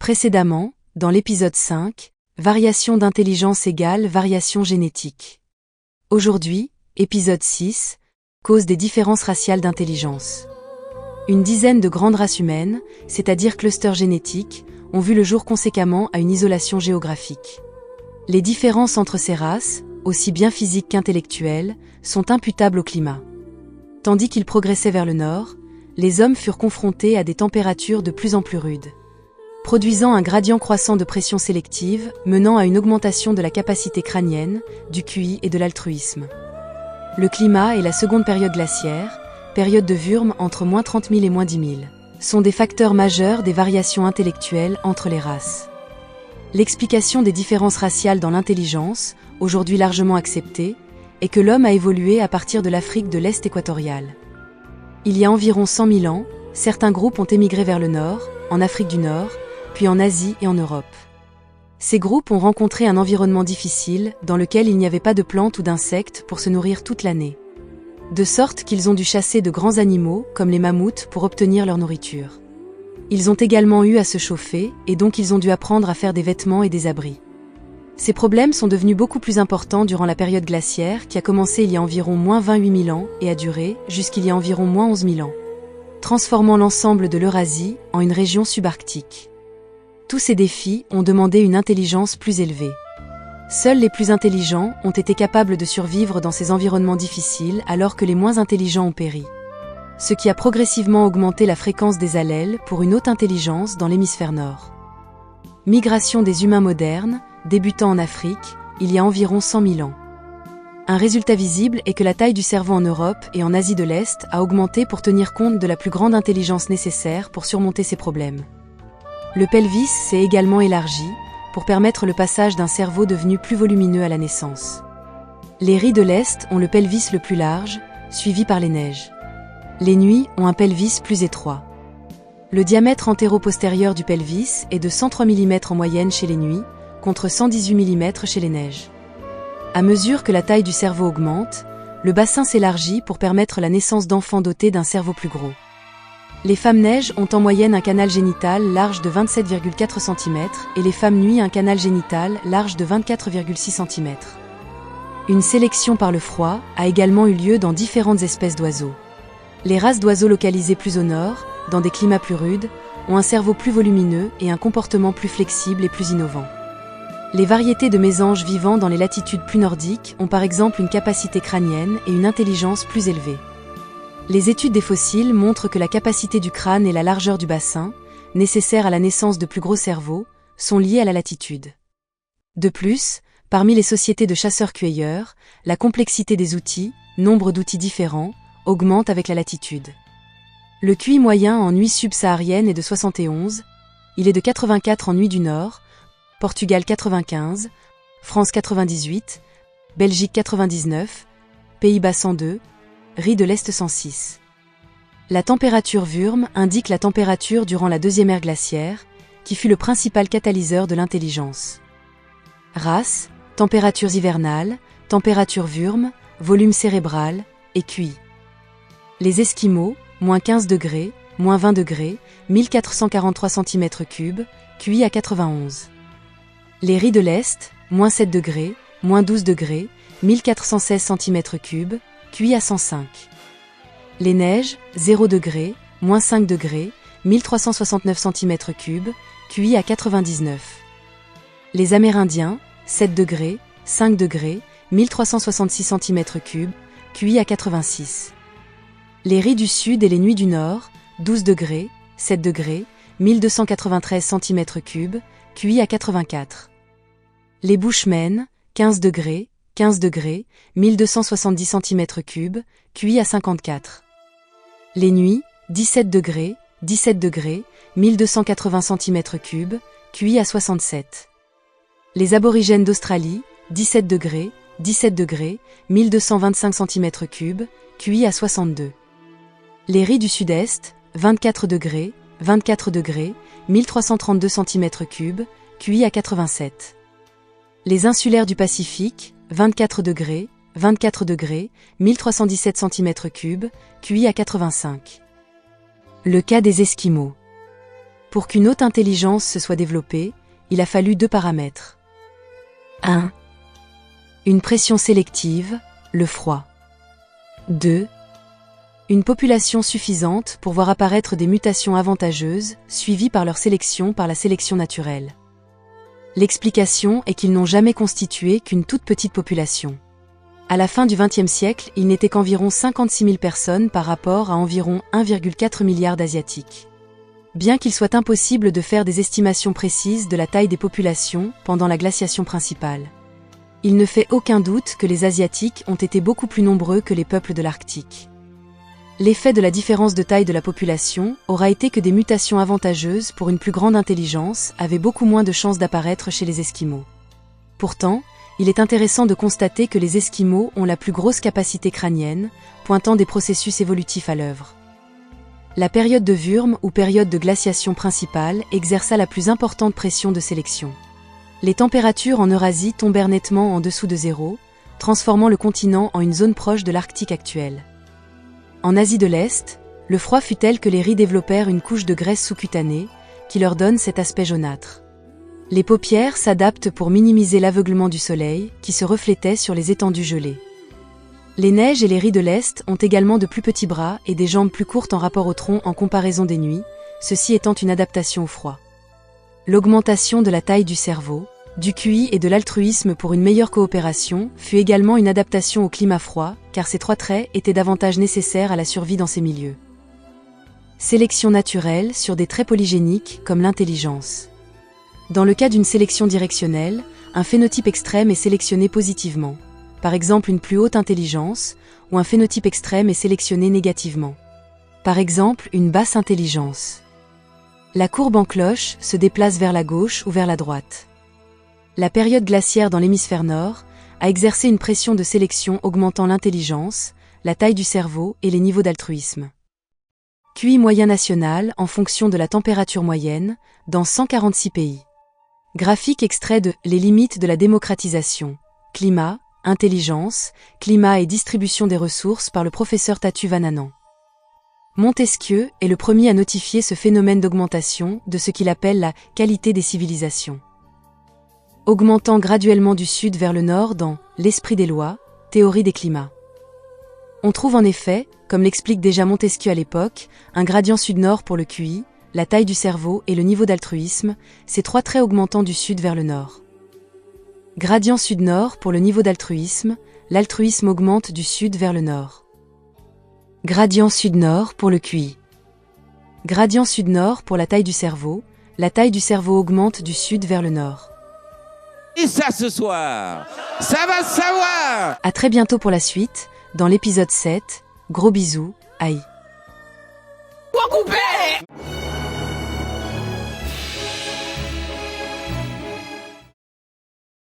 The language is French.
Précédemment, dans l'épisode 5, variation d'intelligence égale variation génétique. Aujourd'hui, épisode 6, cause des différences raciales d'intelligence. Une dizaine de grandes races humaines, c'est-à-dire clusters génétiques, ont vu le jour conséquemment à une isolation géographique. Les différences entre ces races, aussi bien physiques qu'intellectuelles, sont imputables au climat. Tandis qu'ils progressaient vers le nord, les hommes furent confrontés à des températures de plus en plus rudes, produisant un gradient croissant de pression sélective, menant à une augmentation de la capacité crânienne, du QI et de l'altruisme. Le climat et la seconde période glaciaire, période de Würm entre moins 30 000 et moins 10 000, sont des facteurs majeurs des variations intellectuelles entre les races. L'explication des différences raciales dans l'intelligence, aujourd'hui largement acceptée, est que l'homme a évolué à partir de l'Afrique de l'Est équatoriale. Il y a environ 100 000 ans, certains groupes ont émigré vers le nord, en Afrique du Nord, puis en Asie et en Europe. Ces groupes ont rencontré un environnement difficile, dans lequel il n'y avait pas de plantes ou d'insectes pour se nourrir toute l'année. De sorte qu'ils ont dû chasser de grands animaux, comme les mammouths, pour obtenir leur nourriture. Ils ont également eu à se chauffer, et donc ils ont dû apprendre à faire des vêtements et des abris. Ces problèmes sont devenus beaucoup plus importants durant la période glaciaire, qui a commencé il y a environ moins 28 000 ans, et a duré jusqu'il y a environ moins 11 000 ans, transformant l'ensemble de l'Eurasie en une région subarctique. Tous ces défis ont demandé une intelligence plus élevée. Seuls les plus intelligents ont été capables de survivre dans ces environnements difficiles alors que les moins intelligents ont péri. Ce qui a progressivement augmenté la fréquence des allèles pour une haute intelligence dans l'hémisphère nord. Migration des humains modernes, débutant en Afrique, il y a environ 100 000 ans. Un résultat visible est que la taille du cerveau en Europe et en Asie de l'Est a augmenté pour tenir compte de la plus grande intelligence nécessaire pour surmonter ces problèmes. Le pelvis s'est également élargi, pour permettre le passage d'un cerveau devenu plus volumineux à la naissance. Les riz de l'Est ont le pelvis le plus large, suivi par les neiges. Les nuits ont un pelvis plus étroit. Le diamètre antéro-postérieur du pelvis est de 103 mm en moyenne chez les nuits, contre 118 mm chez les neiges. À mesure que la taille du cerveau augmente, le bassin s'élargit pour permettre la naissance d'enfants dotés d'un cerveau plus gros. Les femmes neiges ont en moyenne un canal génital large de 27,4 cm et les femmes nuits un canal génital large de 24,6 cm. Une sélection par le froid a également eu lieu dans différentes espèces d'oiseaux. Les races d'oiseaux localisées plus au nord, dans des climats plus rudes, ont un cerveau plus volumineux et un comportement plus flexible et plus innovant. Les variétés de mésanges vivant dans les latitudes plus nordiques ont par exemple une capacité crânienne et une intelligence plus élevée. Les études des fossiles montrent que la capacité du crâne et la largeur du bassin, nécessaires à la naissance de plus gros cerveaux, sont liées à la latitude. De plus, parmi les sociétés de chasseurs-cueilleurs, la complexité des outils, nombre d'outils différents, augmente avec la latitude. Le QI moyen en nuit subsaharienne est de 71, il est de 84 en nuit du Nord, Portugal 95, France 98, Belgique 99, Pays-Bas 102, riz de l'Est 106. La température Würm indique la température durant la deuxième ère glaciaire, qui fut le principal catalyseur de l'intelligence. Race, températures hivernales, température Würm, volume cérébral, et QI. Les Esquimaux, moins 15 degrés, moins 20 degrés, 1443 cm3, QI à 91. Les riz de l'Est, moins 7 degrés, moins 12 degrés, 1416 cm3, QI à 105. Les neiges, 0 degrés, moins 5 degrés, 1369 cm3, QI à 99. Les Amérindiens, 7 degrés, 5 degrés, 1366 cm3, QI à 86. Les riz du Sud et les nuits du Nord, 12 degrés, 7 degrés, 1293 cm3, QI à 84. Les Bushmen, 15 degrés, 15 degrés, 1270 cm3, QI à 54. Les nuits, 17 degrés, 17 degrés, 1280 cm3, QI à 67. Les aborigènes d'Australie, 17 degrés, 17 degrés, 1225 cm3, QI à 62. Les riz du Sud-Est, 24 degrés, 24 degrés, 1332 cm3, QI à 87. Les insulaires du Pacifique, 24 degrés, 24 degrés, 1317 cm3, QI à 85. Le cas des Esquimaux. Pour qu'une haute intelligence se soit développée, il a fallu 2 paramètres. 1. Une pression sélective, le froid. 2. Une population suffisante pour voir apparaître des mutations avantageuses, suivies par leur sélection par la sélection naturelle. L'explication est qu'ils n'ont jamais constitué qu'une toute petite population. À la fin du XXe siècle, il n'était qu'environ 56 000 personnes par rapport à environ 1,4 milliard d'Asiatiques. Bien qu'il soit impossible de faire des estimations précises de la taille des populations pendant la glaciation principale, il ne fait aucun doute que les Asiatiques ont été beaucoup plus nombreux que les peuples de l'Arctique. L'effet de la différence de taille de la population aura été que des mutations avantageuses pour une plus grande intelligence avaient beaucoup moins de chances d'apparaître chez les Esquimaux. Pourtant, il est intéressant de constater que les Esquimaux ont la plus grosse capacité crânienne, pointant des processus évolutifs à l'œuvre. La période de Würm ou période de glaciation principale exerça la plus importante pression de sélection. Les températures en Eurasie tombèrent nettement en dessous de zéro, transformant le continent en une zone proche de l'Arctique actuelle. En Asie de l'Est, le froid fut tel que les riz développèrent une couche de graisse sous-cutanée, qui leur donne cet aspect jaunâtre. Les paupières s'adaptent pour minimiser l'aveuglement du soleil, qui se reflétait sur les étendues gelées. Les neiges et les riz de l'Est ont également de plus petits bras et des jambes plus courtes en rapport au tronc en comparaison des nuits, ceci étant une adaptation au froid. L'augmentation de la taille du cerveau, du QI et de l'altruisme pour une meilleure coopération fut également une adaptation au climat froid, car ces 3 traits étaient davantage nécessaires à la survie dans ces milieux. Sélection naturelle sur des traits polygéniques comme l'intelligence. Dans le cas d'une sélection directionnelle, un phénotype extrême est sélectionné positivement, par exemple une plus haute intelligence, ou un phénotype extrême est sélectionné négativement, par exemple une basse intelligence. La courbe en cloche se déplace vers la gauche ou vers la droite. La période glaciaire dans l'hémisphère nord a exercé une pression de sélection augmentant l'intelligence, la taille du cerveau et les niveaux d'altruisme. QI moyen national en fonction de la température moyenne, dans 146 pays. Graphique extrait de « Les limites de la démocratisation. Climat, intelligence, climat et distribution des ressources » par le professeur Tatu Vananen. Montesquieu est le premier à notifier ce phénomène d'augmentation de ce qu'il appelle la « qualité des civilisations ». Augmentant graduellement du sud vers le nord dans « L'esprit des lois, théorie des climats ». On trouve en effet, comme l'explique déjà Montesquieu à l'époque, un gradient sud-nord pour le QI, la taille du cerveau et le niveau d'altruisme, ces 3 traits augmentant du sud vers le nord. Gradient sud-nord pour le niveau d'altruisme, l'altruisme augmente du sud vers le nord. Gradient sud-nord pour le QI. Gradient sud-nord pour la taille du cerveau, la taille du cerveau augmente du sud vers le nord. Et ça ce soir, ça va se savoir! À très bientôt pour la suite, dans l'épisode 7, gros bisous, aïe.